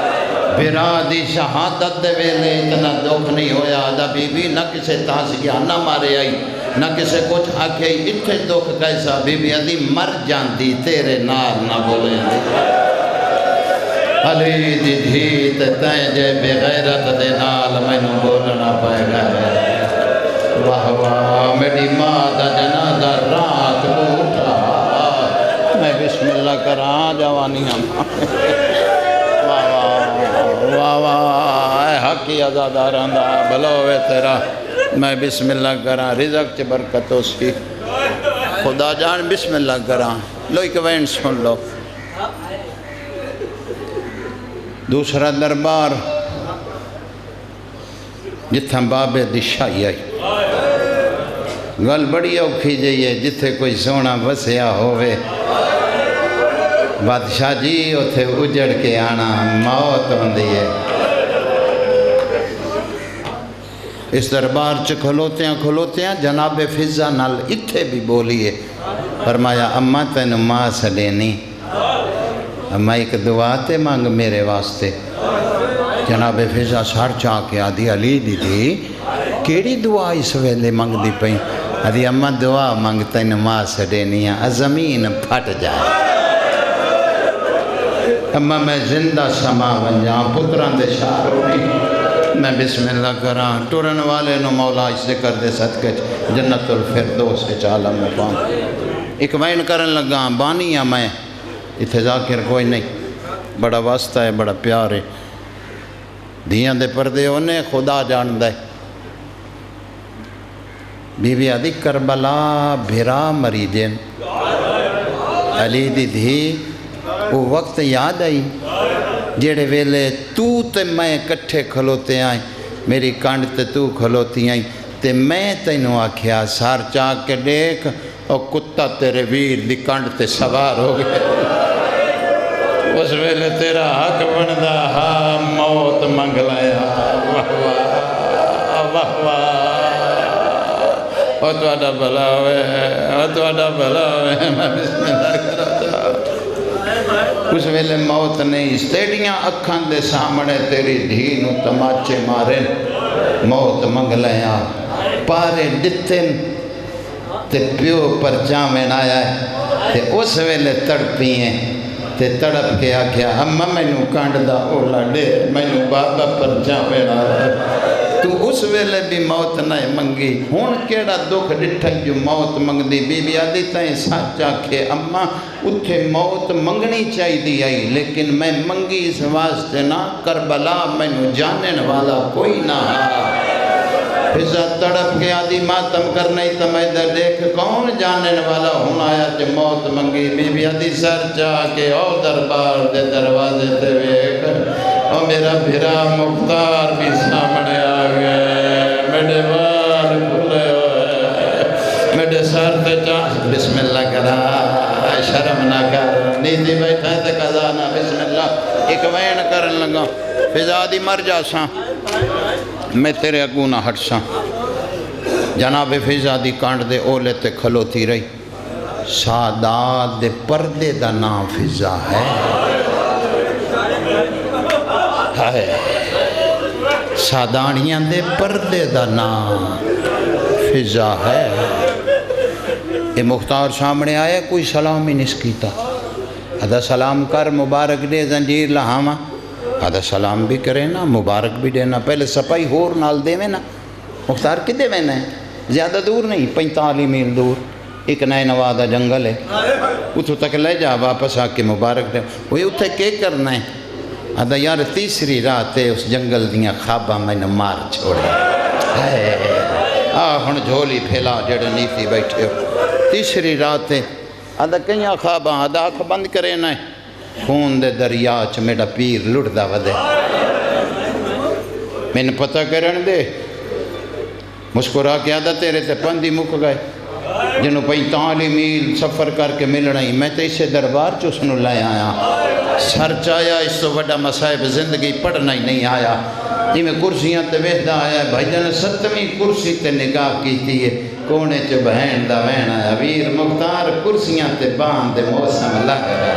A: بھرا دی شہادت دے ویلے اتنا دکھ نہیں ہویا دا بی بی نہ کسے تاسیانہ مارے آئی نہ کسے کچھ آکھے اتھے دکھ کیسا بی بی ادھی مر جاندی تیرے نال نہ بولے علی دی دھی تے تائیں جے بغیرت دے نال میں نو بولنا پائے گا واہ واہ میری ماں دا جنازہ رات کو اٹھا میں بسم اللہ کراں جوانی ہم واہ واہ واہ واہ اے حقی عزاداران دا بھلوے تیرا میں بسم اللہ کراں رزق چ برکت ہو سی خدا جان بسم اللہ کراں لو ایک وین سن لو دوسرا دربار جتھاں بابے دی شاہی آئی گل بڑی اوکھی جائیے جتھے کوئی سونا بسیا ہوئے بادشاہ جی اتھے اجڑ کے آنا موت ہوندی ہے اس دربار چ کھلوتے ہیں جناب فضا نال اتھے بھی بولیے فرمایا اماں تینو ماں سڈینی اماں ایک دعا تے مانگ میرے واسطے جناب فضا سار چاہ کے آدھی علی دی تھی کیڑی دعا اس ویلے مانگ دی پئی آدھی اماں دعا مانگ تینو ماں سڈینی زمین پھٹ جائے اماں میں زندہ سما ونجاں پتران دے شارو نہیں میں بسم اللہ کراں ٹرن والے نو مولا اس ذکر دے صدقے جنت الفردوس سے عالم میں پاؤں ایک وین کرن لگا بانی ہاں میں اتھے ذاکر کوئی نہیں بڑا واسطہ ہے بڑا پیار ہے دھیاں دے پردے ہونے خدا جان دے بی بی آدھی کربلا بھرا مری جین علی دی دھی وہ وقت یاد آئی جیڑے ویلے تو تے میں کٹھے کھلوتے آئیں میری کانڈ تے تو کھلوتی آئیں تے میں تینوں آکھیا سار چاہ کے دیکھ اور کتا تیرے ویر دی کانڈ تے سوار ہو گئے اس ویلے تیرا حق بندہ ہاں موت منگ لایا واہ واہ واہ واہ او تواڈا بھلا ہوئے او تواڈا بھلا ہوئے میں بسم اللہ کرتا اس ویلے موت نہیں سٹیڈیاں اکھان دے سامنے تیری دھی نو تماچے مارے موت منگ لیا پارے ڈتن تے پیو پر جامن آیا ہے تے اس ویلے تڑپی ہیں تے تڑپ کے آکھیا اماں میں نو کانڈ دا اولا دے میں نو بابا پر جامن آیا ہے تو اس ویلے بھی موت نہ منگی ہون کیڑا دکھ ڈٹھا جو موت منگ دی بی بی آدھی تائیں سچ آکھے اماں اتھے موت منگنی چاہی دی آئی لیکن میں منگی اس واسطے نہ کربلا میں نو جانن والا کوئی نہ فضا تڑپ کے آدھی ماتم کرنے تمہیں در دیکھ کون جانن والا ہونا آیا تے موت منگی بی بی آدھی سر چاہ کے او دربار دے دروازے تے ویک او میرا بھرا مختار بھی سامنے آ گئے میرے وال کھلے ہوئے میرے سر تے چاہ بسم اللہ کرا شرم نہ کر نیدی بیٹھا تے قضانا بسم اللہ ایک وین کرن لگا فضا دی مر جا ساں میں تیرے اگوں نہ ہٹ ساں جناب فضا دی کانڈ دے اولے تے کھلوتی رہی سادات دے پردے دا نام فضا ہے سادانیاں دے پردے دا نام فضا ہے یہ مختار سامنے آیا کوئی سلام ہی نہیں کیتا ادا سلام کر مبارک دے زنجیر لہاما ادا سلام بھی کرے نا مبارک بھی دینا پہلے سپائی ہور نال دے میں نا مختار کدے میں نا زیادہ دور نہیں 45 میل دور ایک نئے نوادہ جنگل ہے اتھو تک لے جا واپس آ کے مبارک دے وہی اتھے کے کرنا ہے ادا یار تیسری رات ہے اس جنگل دیاں خوابہ میں نے مار چھوڑے ہن جھولی پھیلا جڑے نیتی بیٹھے ہو تیسری رات ہے ادا کئیاں خوابہ ادا اکھ بند کرے نا خون دے دریا چ میرا پیر لڑدا ودے میں نے پتہ کرن دے مسکرا کے آدھا تیرے تے پندی مک گئے جنہوں 45 میل سفر کر کے ملنا ہی میں تے اسے دربار چ اس نو لے آیا سر چایا اس تو بڑا مصائب زندگی پڑھنا ہی نہیں آیا جی میں کرسیاں تے ویسدا آیا بھائی جان 7ویں کرسی تے نگاہ کیتی ہے کونے چ بہن دا وین آیا ویر مختار کرسیاں تے بان دے موسم لگ رہا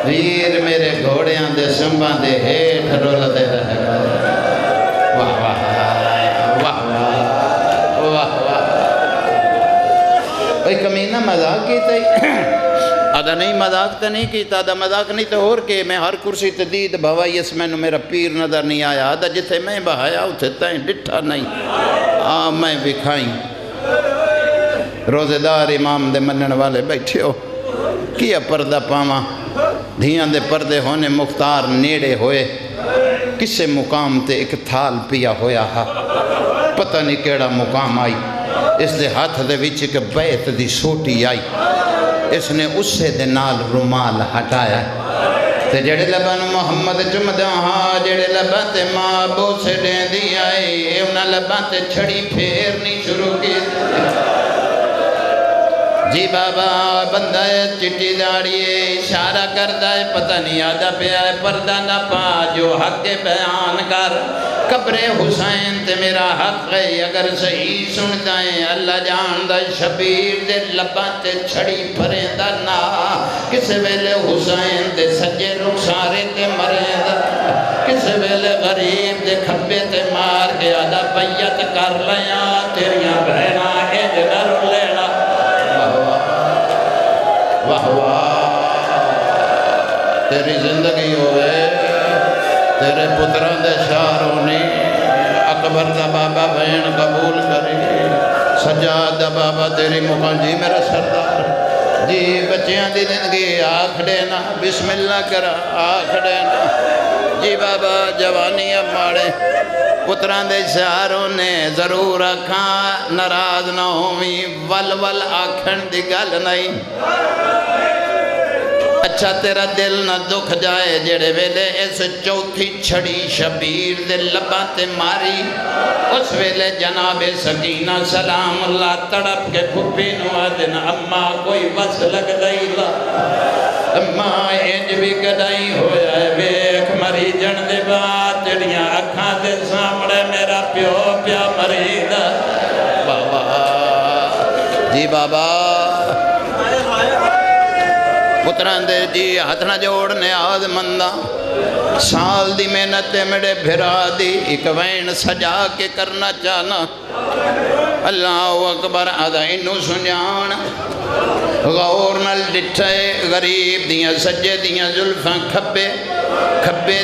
A: ویر میرے گھوڑیاں دے سنباں دے ہیٹھ رول دے رہا واہ واہ واہ واہ واہ واہ کمینہ مذاق کیتا ہی آدھا نہیں مذاق تا نہیں کیتا آدھا مذاق نہیں تو اور کہ میں ہر کرسی تے دید بھوائی اس میں میرا پیر نظر نہیں آیا آدھا جتھے میں بہایا اتھے تائیں ڈٹھا نہیں میں بھی کھائیں روزے دار امام دے منن والے بیٹھے ہو کیا پردہ پاما دھیاں دے پردے ہونے مختار نیڑے ہوئے کسے مقام تے ایک تھال پیا ہویا ہا پتہ نہیں کیڑا مقام آئی اس دے ہاتھ دے وچ ایک بیت دی سوٹی آئی اس نے اس سے دے نال رومال ہٹایا تے جڑے لبن محمد چمدہ ہاں جڑے لبن تے ماں بو سے دیں دی آئی انہاں لبن تے چھڑی پھیرنی شروع کی جی بابا بندہ چٹی داڑیے اشارہ کردہ ہے پتہ نہیں آدھا پیا ہے پردہ نہ پا جو حق بیان کر قبر حسین تے میرا حق ہے اگر صحیح سنتا ہے اللہ جاندہ شبیر دے لباں تے چھڑی پھریندہ نا کس ویلے حسین دے سجے رخسارے تے مریندہ کس ویلے غریب دے کھبے تے مار کے آدھا بیعت کر لیا تیریاں بہنا اجنر لینا واہ واہ تیری زندگی ہوئے تیرے پتران دے شاہروں نے اکبر دا بابا بہن قبول کری سجاد دا بابا تیری مقام جی میرا سردار جی بچیاں دی زندگی آکھ دینا بسم اللہ کرا آکھ دینا جی بابا جوانی اب ماڑے پتران دے شاہروں نے ضرور آکھاں ناراض نہ ہوئیں ول ول آکھن دی گل نہیں اچھا تیرا دل نہ دکھ جائے جڑے ویلے اس چوتھی چھڑی شبیر دے لباں تے ماری اس ویلے جناب سکینہ سلام اللہ تڑپ کے پھپی نو آدن اماں کوئی بس لگ دائی لا اماں انج بھی کدائی ہویا ہے بیک مری جن دے بات جڑیاں اکھاں دے سامنے میرا پیو پیا مریدہ بابا جی بابا پتران دے جی ہاتھ نہ جوڑنے آز مندہ سال دی محنت میرے بھرا دی ایک وین سجا کے کرنا چاہنا اللہ اکبر آدھا انہوں سنجان غور نل ڈٹھے غریب دیاں سجے دیاں ظلفاں کھبے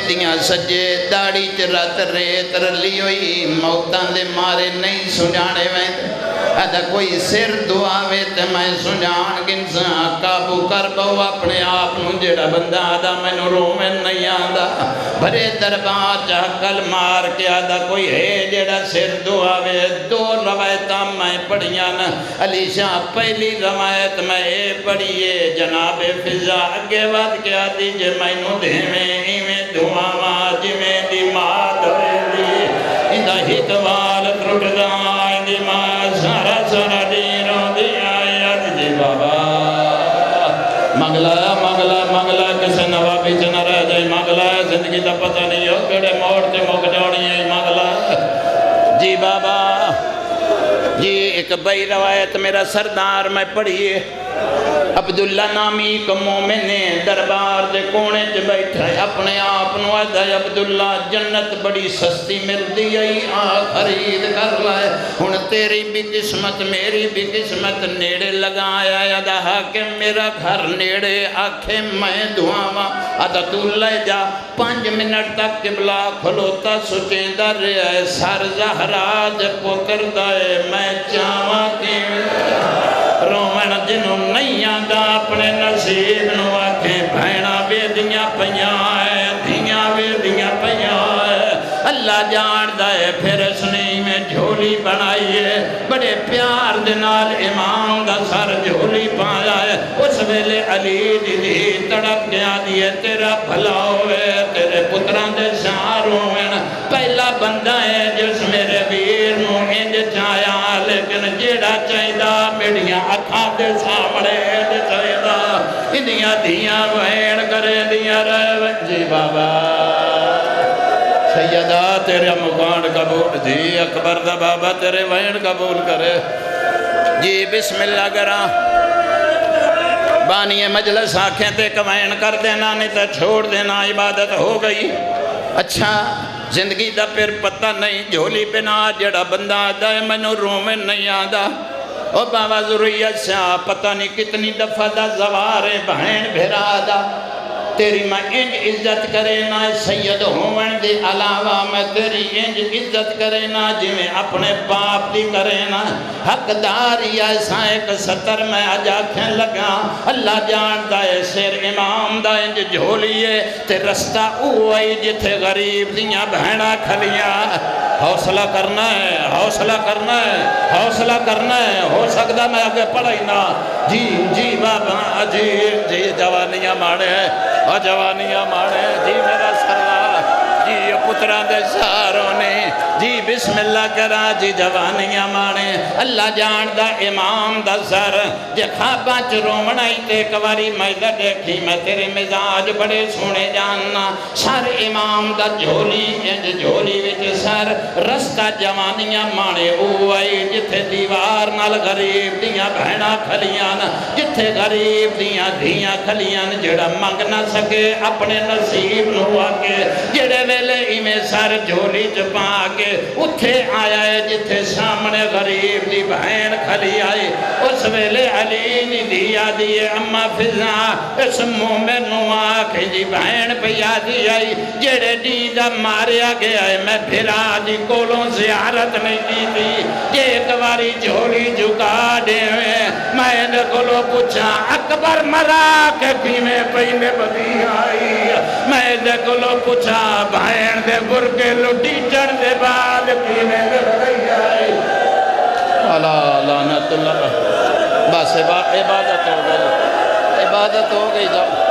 A: دیاں سجے داڑی چرات ریت رلی ہوئی موتاں دے مارے نہیں سنجانے وین آدھا کوئی سر دعاوے تے میں سنجان گنساں قابو کر بہو اپنے آپ جڑا بندہ آدھا میں نو رومن نہیں آدھا بھرے دربار چاہ کل مار کے آدھا کوئی ہے جڑا سر دعاوے دو روایتاں میں پڑھیاں علی شاہ پہلی روایت میں اے پڑھیے جناب فضا اگے واد کے آدھی جے میں نو دے میں دعا ماں جی میں دی ماں دوے دی اندہ ہتوال ترٹ دائیں دی ماں سارا سارا دیروں دی آیت جی بابا مغلا کسے نوا بیچ نہ رہ جائے مغلا زندگی دا پتہ نہیں ہو کڑے موڑ تے مک جوڑی ہے مغلا جی بابا جی ایک بئی روایت میرا سردار میں پڑھیے عبداللہ نامی کو مومن دربار دے کونے چ بیٹھا ہے اپنے آپ نو آدھا عبداللہ جنت بڑی سستی مل دی آئی خرید کر لائے ہن تیری بھی قسمت میری بھی قسمت نیڑے لگایا آدھا حاکم میرا گھر نیڑے آکھے میں دعاواں آدھا تو لے جا 5 منٹ تک قبلہ کھلوتا سچیندہ رہا ہے سر زہرا دے پتر دائے میں چاواں کی رومن جنوں نہیں آدھا اپنے نصیب نو آکھیں بھینا بے دیاں پیاں ہے دھیاں بے دیاں پیاں ہے اللہ جان دائے پھر اس نے میں جھولی بنائیے بڑے پیار دنال امام دا سر جھولی پایا ہے اس ویلے علی دی تڑپ گیا دیئے تیرا بھلا ہوئے تیرے پتران دے ساروں میں پہلا بندہ ہے جس میرے ویر نو انج چایا لیکن جیڑا چاہیدہ میڈیاں اکھاں دے سامنے انج چاہیدہ انیاں دیاں وین کرے دیاں رہے جی بابا سیدہ تیرے مکان قبول جی اکبر دا بابا تیرے وین قبول کرے جی بسم اللہ کرا بانی مجلس آنکھیں تے کمائن کر دینا نہیں تو چھوڑ دینا عبادت ہو گئی اچھا زندگی دا پھر پتہ نہیں جھولی بنا جڑا بندہ آدھا ہے منو رومن نہیں آدھا او بابا ضروریت سے پتہ نہیں کتنی دفعہ دا زوارے بہن بھیرا آدھا تیری میں انج عزت کرے نا سید ہومن دے علاوہ میں تیری انج عزت کرے نا جی میں اپنے باپ دی کرے نا حقداری ایسا ایک ستر میں آجاکھیں لگا اللہ جان دائے سیر امام دا انج جھولیے تے رستہ اوئی جتھے غریب دیاں بہنہ کھلیا حوصلہ کرنا ہے حوصلہ کرنا ہے حوصلہ کرنا ہے ہو سکتا میں آگے پڑھائی نا جی بابا جی جوانیاں ماڑے ہیں اور جوانیاں ماڑے جی میرا سردار جی یہ پتران دے ساروں نے جی بسم اللہ کرا جی جوانیاں ماڑے اللہ جان دا امام دا سر جے خواباں چ رومنائی تے کواری میں دا دیکھی میں تیرے مزاج بڑے سونے جاننا سر امام دا جھولی انج جھولی وچ سر رستہ جوانیاں ماڑے اوئی جتھے دیوار نال غریب دیاں بہنہ کھلیاں جتھے غریب دیاں دھیاں کھلیاں جڑا منگ نہ سکے اپنے نصیب نو آکے جڑے ویلے میں سر جھولی چپا کے اتھے آیا ہے جتھے سامنے غریب دی بہن کھلی آئی اس ویلے علی نی دیا دیئے اما فضا اس مومن نو آکھیں جی بہن پیا دی آئی جڑے دیدہ ماریا گیا ہے میں پھرا دی کولوں زیارت نہیں کی تھی جے ایک باری جھولی جھکا دے ہوئے میں نے کولوں پوچھا اکبر مرا کہ پیمے پینے بدی آئی میں نے کولوں پوچھا بہن دے برکے لٹی چڑھ دے بعد پیمے بدی آئی اللہ لعنت اللہ بس عبادت ہو گئی عبادت ہو گئی جب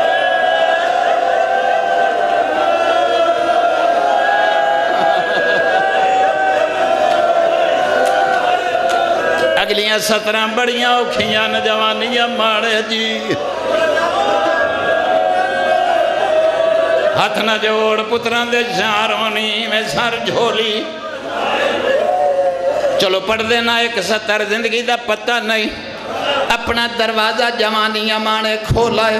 A: اگلیاں 17 بڑیاں اوکھیاں نجوانیاں ماڑے جی ہاتھ نہ جوڑ پتران دے شارونی میں سر جھولی چلو پڑھ دینا 170 زندگی دا پتہ نہیں اپنا دروازہ جوانیاں مانے کھولا ہے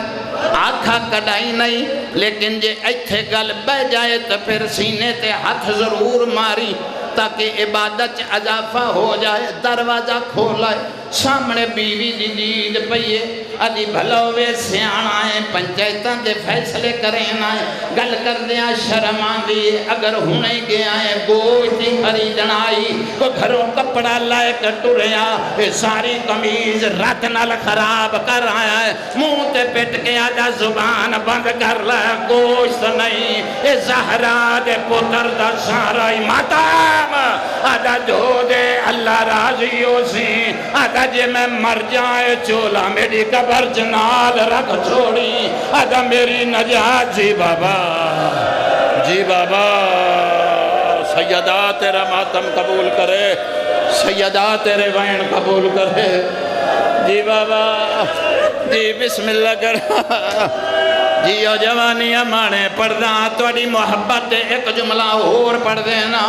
A: آنکھا کڑائی نہیں لیکن جے ایتھے گل بہ جائے تو پھر سینے تے ہاتھ ضرور ماری تاکہ عبادت اضافہ ہو جائے دروازہ کھولا ہے سامنے بیوی دی دید پئیے ادھی بھلوے سیانا ہے پنچایتاں دے فیصلے کریں آئے گل کر دیا شرم آندی اگر ہونے گیا ہے گوشتی خریدن آئی کو گھروں کپڑا لائے کٹو رہا ساری قمیض رات نال خراب کر آیا ہے منہ تے پٹ کے آجا زبان بند کر لائے گوشت نہیں اے زہرا دے پتر دا سارا ماتام آجا جو دے اللہ راضی ہو سی آجا جے میں مر جائے چولا میری قبر جنال رکھ چھوڑی آجا میری نجات جی بابا سیدہ تیرا ماتم قبول کرے سیدہ تیرے وین قبول کرے جی بابا جی بسم اللہ کرا جی او جوانیاں مانے پڑھدا توڑی محبت ایک جملہ اور پڑھ دینا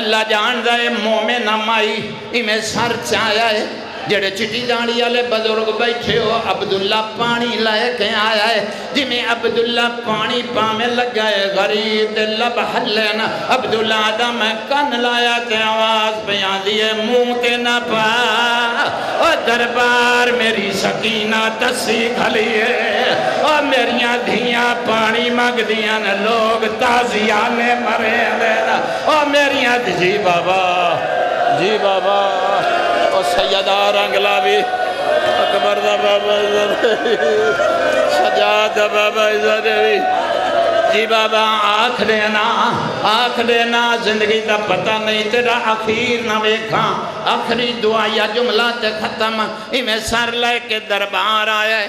A: اللہ جان دے مومن مائی میں سر چایا ہے جڑے چٹی داڑی والے بزرگ بیٹھے ہو عبداللہ پانی لائے کے آیا ہے جی میں عبداللہ پانی پامے لگا ہے غریب دے لب حلین عبداللہ دا میں کن لایا تے آواز بیان دیئے منہ تے نہ پا اور دربار میری سکینہ تسی کھلیے اور میریاں دھیاں پانی مانگ دیاں لوگ تازیانے مرے دینا اور میریاں جی بابا اور سیدہ رنگلا بھی اکبر دا بابا سجاد دا بابا بھی جی بابا آنکھ دینا زندگی دا پتہ نہیں تیرا اخیر نہ ویکھاں آخری دعا یا جملہ تے ختم میں سر لے کے دربار آیا ہے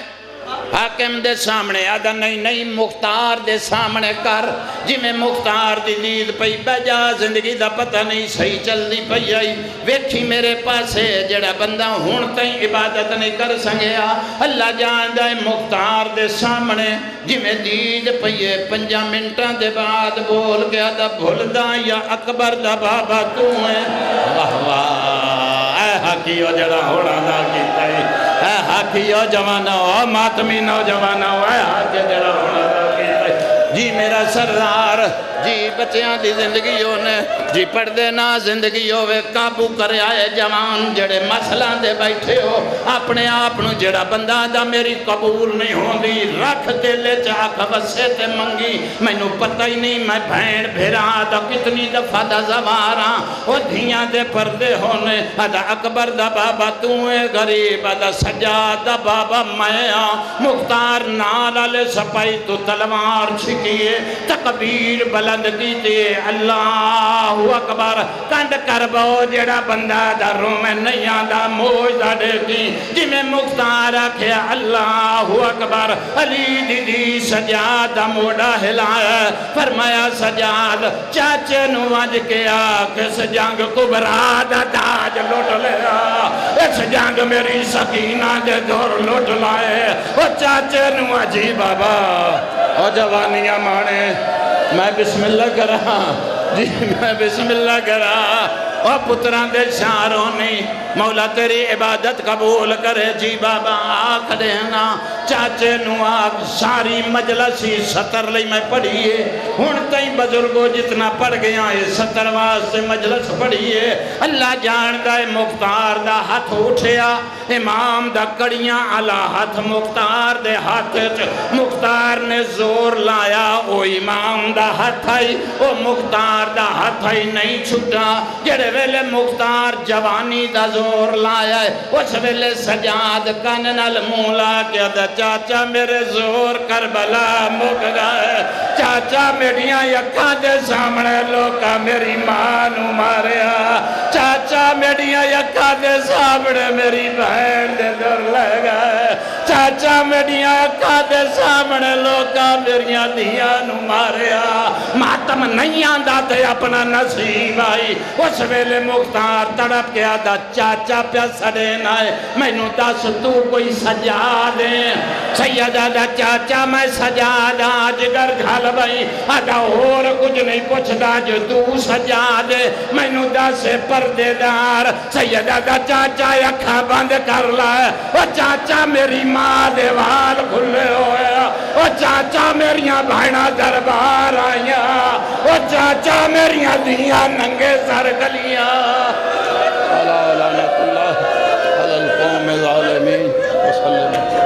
A: حاکم دے سامنے آدھا نہیں مختار دے سامنے کر جی میں مختار دی دید پئی بجا زندگی دا پتہ نہیں صحیح چل دی پئی آئی ویکھی میرے پاسے جڑا بندہ ہون تائیں عبادت نہیں کر سنگیا اللہ جان دے مختار دے سامنے جی میں دید پئی 5 منٹاں دے بعد بول کے آدھا بھول دا یا اکبر دا بابا تو ہے واہ واہ حق ہی ہو جڑا ہوڑا دا کیتا ہے، اے حق ہی ہو جوانو، ماتمی نوجوانو، اے حق جڑا ہوڑا دا کیتا ہے۔ جی میرا سردار، جی بچیاں دی زندگی ہونے، جی پردے نہ زندگی ہوئے، قابو کرے آئے جوان جڑے مسئلہ دے بیٹھے ہو، اپنے آپنو جڑا بندہ دا میری قبول نہیں ہوندی، رکھ دلے چاک وسے تے منگی، میں نو پتہ ہی نہیں میں بھین بھیرا دا کتنی دفعہ دا زوارا، وہ دھیاں دے پردے ہونے، ادا اکبر دا بابا توئے غریب، ادا سجاد دا بابا میں مختار نال سپائی تو تلوار چھکیے، تکبیر بلند کیتے، اللہ اکبر، کنڈ کربو جڑا بندہ دا رومے نہیں آدھا موجدہ دیکھی، جی میں مختار رکھے اللہ اکبر، علی دی سجاد موڑا ہلایا، فرمایا سجاد چاچے نواج کے آکس جنگ کبرا دا تاج لوٹ لیا، اس جنگ میری سکینہ دے دور لوٹ لائے، او چاچے نواجی بابا او جوانیاں مانے، میں بسم اللہ کرا، جی میں بسم اللہ کرا، اور پتران دے شاروں نے مولا تیری عبادت قبول کرے، جی بابا آکھ دینا چاچے نواک ساری مجلسی 70 لئی میں پڑھیے، ہون تائیں بزرگو جتنا پڑھ گیا ہے 70 واسطے مجلس پڑھیے، اللہ جان دائے مختار دا ہاتھ اٹھیا، امام دا کڑیاں علا ہاتھ مختار دے ہاتھ، مختار نے زور لایا، او امام دا ہاتھ آئی، او مختار دا ہاتھ آئی نہیں چھٹا، جڑے ویلے مختار جوانی دا زور لایا ہے، اس ویلے سجاد کاننال مولا کیا دا چاچا میرے زور کربلا مک گئے، چاچا میڈیاں یکاں دے سامنے لوکا میری ماں نو ماریا، چاچا میڈیاں یکاں دے سامنے میری بہن دے در لے گئے، چاچا میڈیاں یکاں دے سامنے لوکا میریاں دیا نو ماریا، ماتم نہیں آندہ تے اپنا نصیب آئی، اس ویلے مختار تڑپ گیا دا چاچا پیا سڑے نائے، میں نو دس تو کوئی سجا دے، سیدہ دا چاچا میں سجا دا، جگر گھال بھائی آدھا اور کچھ نہیں پوچھ دا جو تو سجا دے، میں نو دس پردے دار، سیدہ دا چاچا یکھا بند کر لائے، وہ چاچا میری ماں دیوال کھلے ہویا، وہ چاچا میریاں بھائنہ دربار آئیا، وہ چاچا میریاں دیاں ننگے سر گلیاں، اللہ لعنت اللہ علی القوم الظالمین وسلم۔